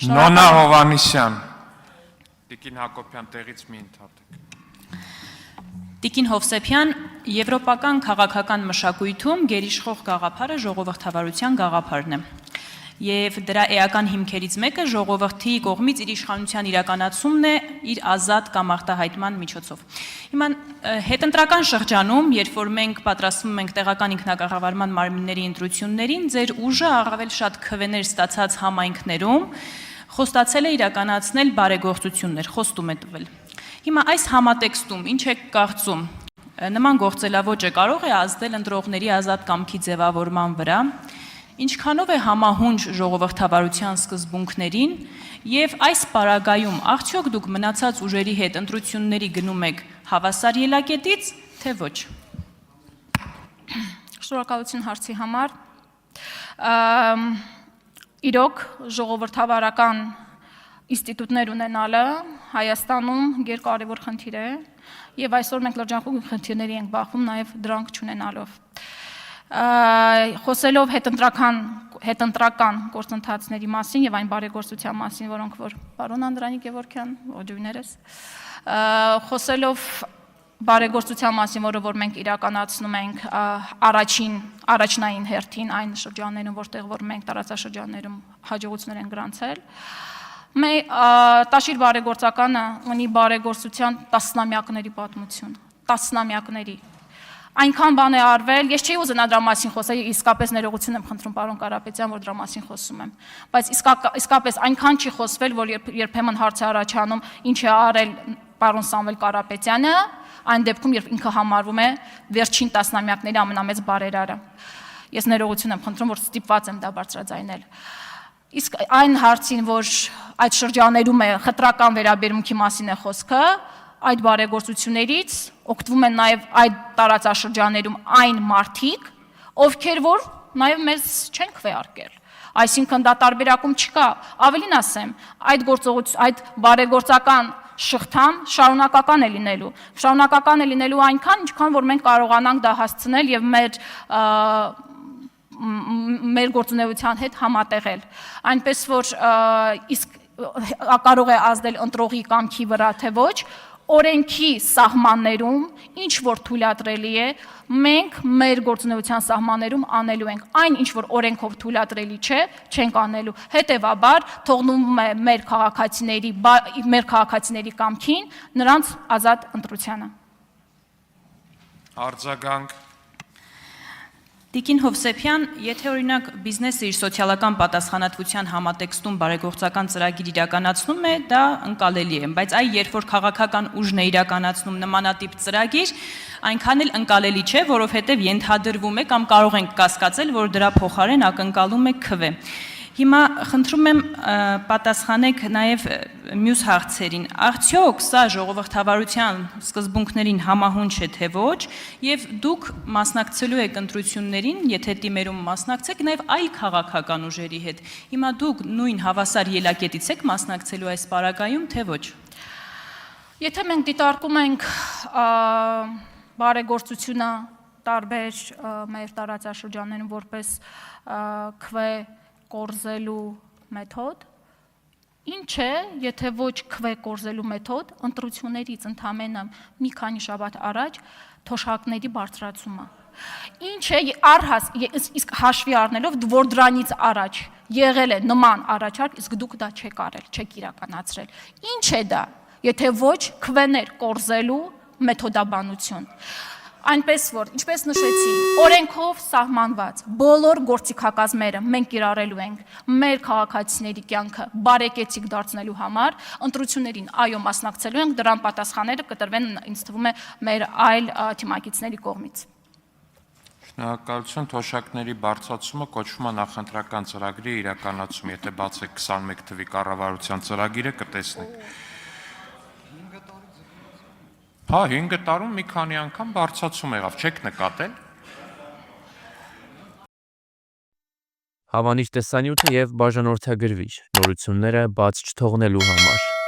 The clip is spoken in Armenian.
Նոնա Հովանիսյան, Տիկին Հակոբյան տեղից մի ընդհատեք։ Տիկին Հովսեփյան, եվրոպական քաղաքական մշակույթում գերիշխող գաղափարը ժողովրդավարության գաղափարն է։ Եվ դրա էական հիմքերից մեկը ժողովրդի կողմից իր իշխանության իրականացումն է իր ազատ կամ արտահայտման միջոցով։ Հիմա հետընտրական շրջանում, երբ որ մենք պատրաստվում ենք տեղական ինքնակառավարման մարմինների ընտրություններին, ձեր ուժը առավել շատ քվեներ ստացած համայնքներում խոստացել է իրականացնել բարեգործություններ, խոստում է տվել։ Հիմա այս համատեքստում ինչ եք կարծում, նման գործելավոճը կարող է ազդել ընտրողների ազատ կամքի ձևավորման վրա, ինչքանով է համահունչ ժողովրդավարության սկզբունքներին եւ այս պարագայում արդյոք դուք մնացած ուժերի հետ ընտրությունների գնում եք հավասար ելակետից, թե ոչ։ Շնորհակալություն հարցի համար։ Իրոք ժողովրդավարական ինստիտուտներ ունենալը Հայաստանում երկարևոր խնդիր է եւ այսօր մենք լրջախուղ խնդիրների ենք բախվում նաեւ դրանք չունենալով։ Խոսելով հետընտրական գործընթացների մասին եւ այն բարեգործության մասին, որոնք որ պարոն Անդրանիկ Գևորգյան, ողջույններս, խոսելով բարեգործության մասին, որը որ մենք իրականացնում ենք առաջնային հերթին այն շրջաններում, որտեղ որ մենք տարածաշրջաններում հաջողություններ ենք գրանցել, Տաշիր բարեգործականը ունի բարեգործության տասնամյակների պատմություն, տասնամյակների։ Այնքան բան է արվել, ես չի ուզենա դրա մասին խոսել, իսկապես ներողություն եմ խնդրում պարոն Կարապետյան, որ դրա մասին խոսում եմ, բայց իսկապես այնքան չի խոսվել, որ երբեմն հարց է առաջանում, ինչ է արել պարոն Սամվել Կարապետյանը, այն դեպքում, երբ ինքը համարվում է վերջին տասնամյակների ամենամեծ բարերարը։ Ես ներողություն եմ խնդրում, որ ստիպված եմ դա բարձրաձայնել։ Իսկ այն հարցին, որ այդ շրջաներում է խտրական վերաբերմունքի մասին է խոսքը, այդ բարեգործություններից օգտվում են նաև այդ տարածաշրջաներում այն մարդիկ, ովքեր որ նաև մեզ չեն քվեարկել։ Այսինքն դա տարբերակում չկա, ավելին ասեմ, այդ բարեգործական շղթան շարունակական է լինելու այնքան, ինչքան որ մենք կարողանանք դա հասցնել եւ մեր գործունեության հետ համատեղել։ Այնպես որ իսկ կարող է ազդել ընտրողի կամքի վրա թե ոչ, օրենքի սահմաններում ինչ որ թույլատրելի է, մենք մեր գործունեության սահմաններում անելու ենք։ Այն ինչ որ օրենքով թույլատրելի չէ, չենք անելու։ Հետևաբար թողնում է մեր քաղաքացիների կամքին նրանց ազատ ընտրությանը։ Արձագանք։ Տիկին Հովսեփյան, եթե օրինակ բիզնեսը իր սոցիալական պատասխանատվության համատեքստում բարեգործական ծրագիր իրականացնում է, դա ընկալելի է, բայց երբ որ քաղաքական ուժն է իրականացնում նմանատիպ ծրագիր, այնքան էլ ընկալելի չէ, որովհետև ենթադրվում է կամ կարող ենք կասկածել, որ դրա փոխարեն ակնկալում է քվե։ Հիմա խնդրում եմ պատասխանեք նաև մյուս հարցերին, արդյոք սա ժողովրդավարության սկզբունքներին համահունչ է թե ոչ, եւ դուք մասնակցելու եք ընտրություններին, եթե դիմերում մասնակցեք, նաև այլ քաղաքական ուժերի հետ։ Հիմա դուք նույն հավասար ելակետից եք մասնակցելու այս պարագայում, թե ոչ։ Եթե մենք դիտարկում ենք բարեգործությունը տարբեր մեր տարածաշրջաններում որպես քվե կորզելու մեթոդ, ինչ է, եթե ոչ քվե կորզելու մեթոդ, ընտրություններից ընդամենը մի քանի շաբաթ առաջ թոշակների բարձրացումը։ Ինչ է իսկ հաշվի առնելով, որ դրանից առաջ եղել է նման առաջարկ, իսկ դուք դա չեք արել, չեք իրականացրել։ Ինչ է դա, եթե ոչ քվեներ կորզելու մեթոդաբանություն։ Այնպես որ, ինչպես նշեցի, օրենքով սահմանված բոլոր գործիքակազմերը մենք կիրառելու ենք մեր քաղաքացիների կյանքը բարեկեցիկ դարձնելու համար, ընտրություններին այո մասնակցելու ենք, դրան պատասխանները կտրվեն, ինձ թվում է, մեր այլ թիմակիցների կողմից։ Շնորհակալություն, թոշակների բարձրացումը կոչվում է նախընտրական ծրագրի իրականացում, եթե բացեք 21 թվականի կառավարության ծրագիրը կտեսնեք։ Հա, 5 տարում մի քանի անգամ բարձրացում եղավ, չեք նկատել։ Հավանիչ տեսանյութը եւ բաժանորդագրվիչ նորությունները բաց չթողնելու համար։